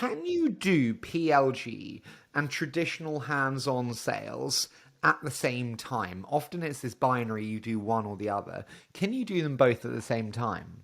can you do PLG and traditional hands-on sales at the same time? Often it's this binary, you do one or the other. Can you do them both at the same time?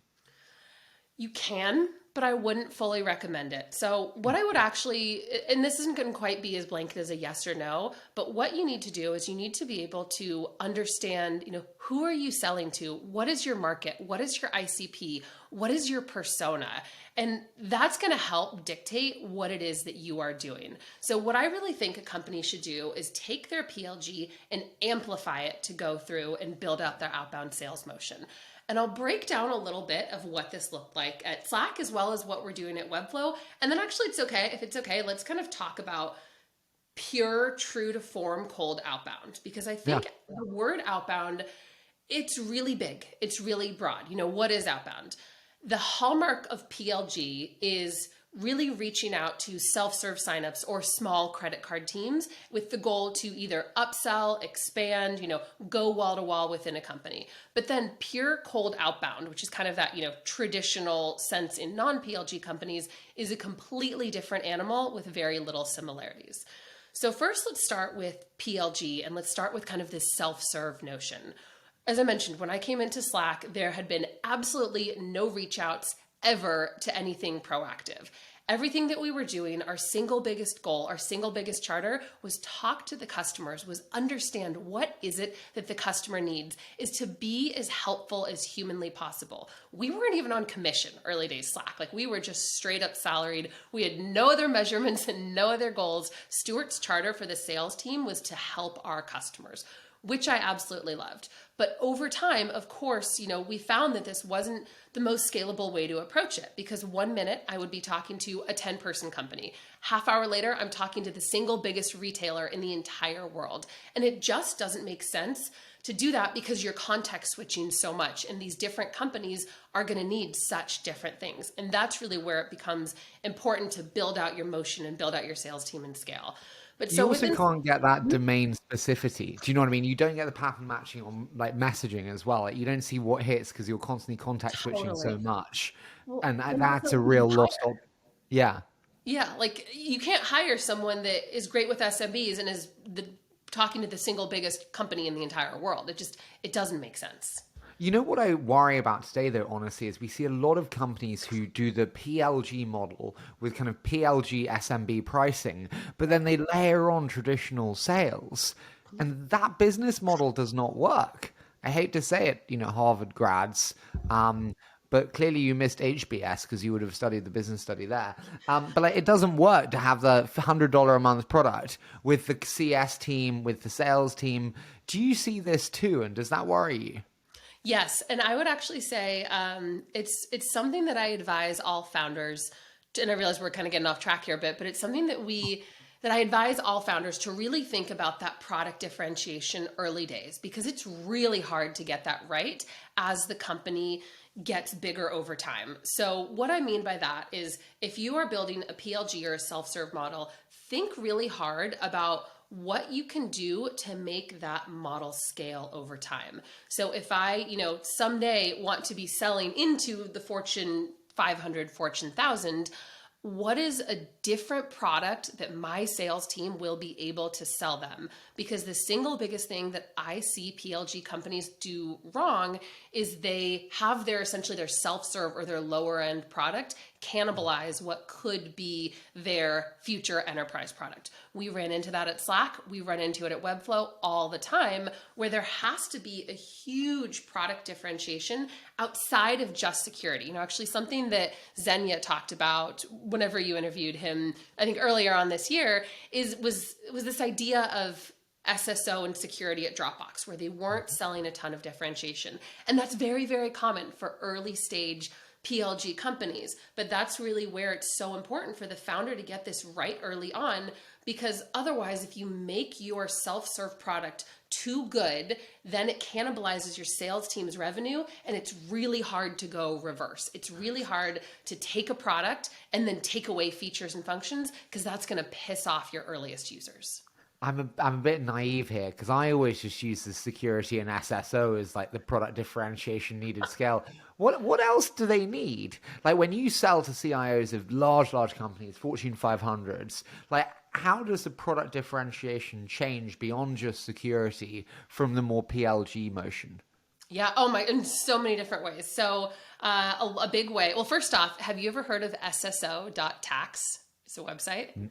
You can, but I wouldn't fully recommend it. So what I would actually, and this isn't going to quite be as blanket as a yes or no, but what you need to do is you need to be able to understand, who are you selling to? What is your market? What is your ICP? What is your persona? And that's going to help dictate what it is that you are doing. So what I really think a company should do is take their PLG and amplify it to go through and build out their outbound sales motion. And I'll break down a little bit of what this looked like at Slack as well as what we're doing at Webflow. And then actually if it's okay, let's kind of talk about pure, true to form cold outbound. Because I think the word outbound, it's really big. It's really broad. What is outbound? The hallmark of PLG is really reaching out to self-serve signups or small credit card teams with the goal to either upsell, expand, go wall to wall within a company. But then pure cold outbound, which is kind of that, traditional sense in non-PLG companies, is a completely different animal with very little similarities. So first, let's start with PLG and let's start with kind of this self-serve notion. As I mentioned, when I came into Slack, there had been absolutely no reach outs ever to anything proactive. Everything that we were doing, our single biggest goal, our single biggest charter was talk to the customers, was understand what is it that the customer needs, is to be as helpful as humanly possible. We weren't even on commission early days Slack. Like we were just straight up salaried. We had no other measurements and no other goals. Stuart's charter for the sales team was to help our customers, which I absolutely loved. But over time, of course, we found that this wasn't the most scalable way to approach it, because 1 minute I would be talking to a 10-person company. Half hour later, I'm talking to the single biggest retailer in the entire world. And it just doesn't make sense to do that because you're context switching so much, and these different companies are going to need such different things. And that's really where it becomes important to build out your motion and build out your sales team and scale. But You also can't get that domain specificity. Do you know what I mean? You don't get the pattern matching on like messaging as well. Like, you don't see what hits because you're constantly context switching so much. Well, And and that's also a real loss. Yeah. Yeah, like you can't hire someone that is great with SMBs and is talking to the single biggest company in the entire world. It doesn't make sense. You know what I worry about today, though, honestly, is we see a lot of companies who do the PLG model with kind of PLG SMB pricing, but then they layer on traditional sales. And that business model does not work. I hate to say it, Harvard grads, but clearly you missed HBS because you would have studied the business study there. But it doesn't work to have the $100 a month product with the CS team, with the sales team. Do you see this too? And does that worry you? Yes, and I would actually say it's something that I advise all founders, and I realize we're kind of getting off track here a bit, but it's something that I advise all founders to really think about that product differentiation early days, because it's really hard to get that right as the company gets bigger over time. So what I mean by that is if you are building a PLG or a self-serve model, think really hard about what you can do to make that model scale over time. So if I, someday want to be selling into the Fortune 500, Fortune 1000, what is a different product that my sales team will be able to sell them? Because the single biggest thing that I see PLG companies do wrong is they have essentially their self-serve or their lower end product cannibalize what could be their future enterprise product. We ran into that at Slack. We run into it at Webflow all the time, where there has to be a huge product differentiation outside of just security. Actually something that Xenia talked about whenever you interviewed him, I think earlier on this year, was this idea of SSO and security at Dropbox, where they weren't selling a ton of differentiation. And that's very, very common for early stage PLG companies. But that's really where it's so important for the founder to get this right early on, because otherwise, if you make your self-serve product too good, then it cannibalizes your sales team's revenue, and it's really hard to go reverse. It's really hard to take a product and then take away features and functions, because that's going to piss off your earliest users. I'm a bit naive here because I always just use the security and SSO as like the product differentiation needed scale. What else do they need? Like when you sell to CIOs of large companies, Fortune 500s, like how does the product differentiation change beyond just security from the more PLG motion? Yeah. Oh my, in so many different ways. So a big way. Well, first off, have you ever heard of SSO.tax? It's a website.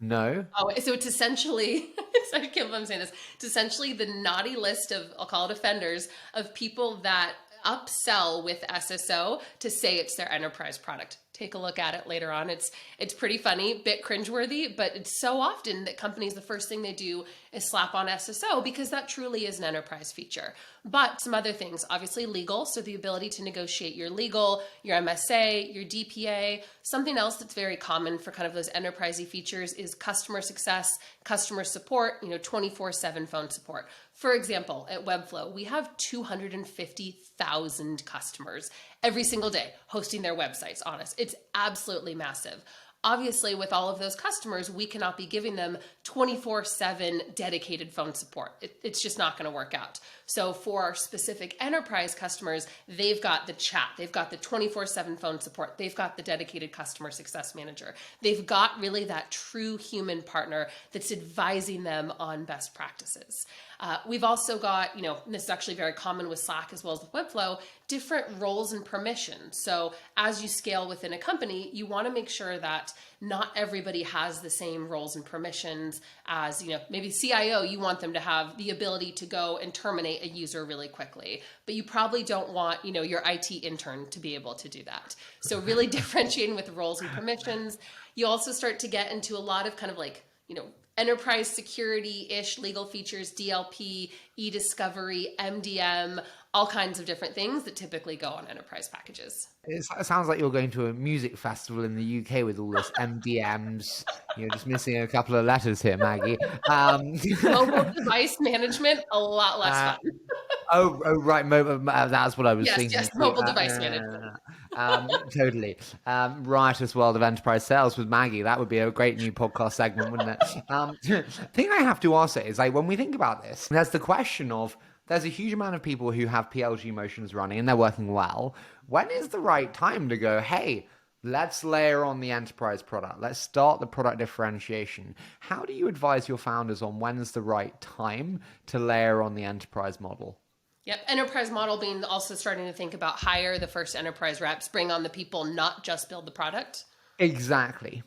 No? Oh, so it's essentially, I can't believe I'm saying this. It's essentially the naughty list of, I'll call it offenders, of people that upsell with SSO to say it's their enterprise product. Take a look at it later on. It's pretty funny, bit cringeworthy, but it's so often that companies, the first thing they do is slap on SSO because that truly is an enterprise feature. But some other things, obviously legal, so the ability to negotiate your legal, your MSA, your DPA. Something else that's very common for kind of those enterprisey features is customer success, customer support, 24/7 phone support. For example, at Webflow, we have 250,000 customers every single day hosting their websites on us. It's absolutely massive. Obviously, with all of those customers, we cannot be giving them 24/7 dedicated phone support. It's just not going to work out. So for our specific enterprise customers, they've got the chat, they've got the 24/7 phone support, they've got the dedicated customer success manager. They've got really that true human partner that's advising them on best practices. We've also got, and this is actually very common with Slack as well as with Webflow, different roles and permissions. So as you scale within a company, you want to make sure that not everybody has the same roles and permissions as, maybe CIO, you want them to have the ability to go and terminate a user really quickly, but you probably don't want, your IT intern to be able to do that. So really differentiating with roles and permissions. You also start to get into a lot of kind of like, enterprise security-ish legal features, DLP, e-discovery, MDM, all kinds of different things that typically go on enterprise packages. It sounds like you're going to a music festival in the UK with all this MDMs. You're just missing a couple of letters here, Maggie. Mobile device management, a lot less fun. Right. That's what I was thinking. Yes, mobile device management. Totally. Riotous World of Enterprise Sales with Maggie. That would be a great new podcast segment, wouldn't it? The thing I have to ask is, like, when we think about this, there's the question of, there's a huge amount of people who have PLG motions running and they're working well. When is the right time to go, hey, let's layer on the enterprise product. Let's start the product differentiation. How do you advise your founders on when's the right time to layer on the enterprise model? Yep. Enterprise model being also starting to think about hire the first enterprise reps, bring on the people, not just build the product. Exactly.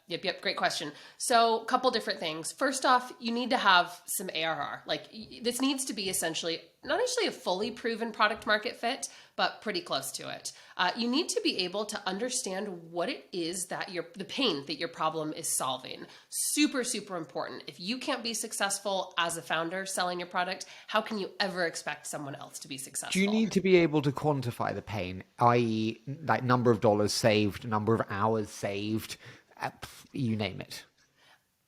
Yep. Great question. So a couple different things. First off, you need to have some ARR. Like this needs to be essentially, not actually a fully proven product market fit, but pretty close to it. You need to be able to understand what it is that the pain that your problem is solving. Super, super important. If you can't be successful as a founder selling your product, how can you ever expect someone else to be successful? Do you need to be able to quantify the pain, i.e. like number of dollars saved, number of hours saved, you name it?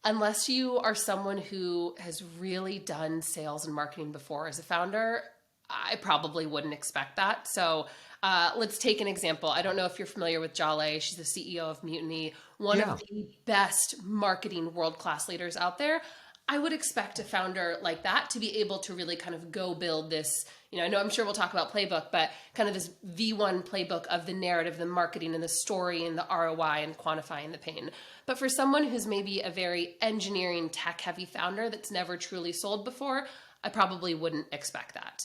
Unless you are someone who has really done sales and marketing before as a founder, I probably wouldn't expect that. So let's take an example. I don't know if you're familiar with Jale. She's the CEO of Mutiny, one of the best marketing world-class leaders out there. I would expect a founder like that to be able to really kind of go build this, I'm sure we'll talk about playbook, but kind of this V1 playbook of the narrative, the marketing and the story and the ROI and quantifying the pain. But for someone who's maybe a very engineering tech heavy founder that's never truly sold before, I probably wouldn't expect that.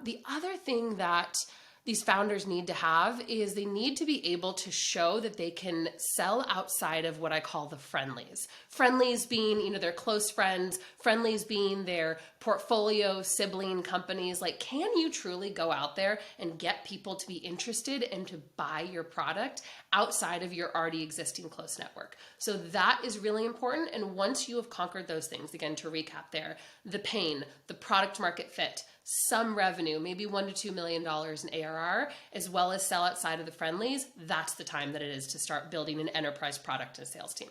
The other thing that these founders need to have is they need to be able to show that they can sell outside of what I call the friendlies. Friendlies being, their close friends, friendlies being their portfolio sibling companies. Like, can you truly go out there and get people to be interested and to buy your product outside of your already existing close network? So that is really important. And once you have conquered those things, again, to recap there, the pain, the product market fit, some revenue, maybe $1 to $2 million in ARR, as well as sell outside of the friendlies, that's the time that it is to start building an enterprise product and sales team.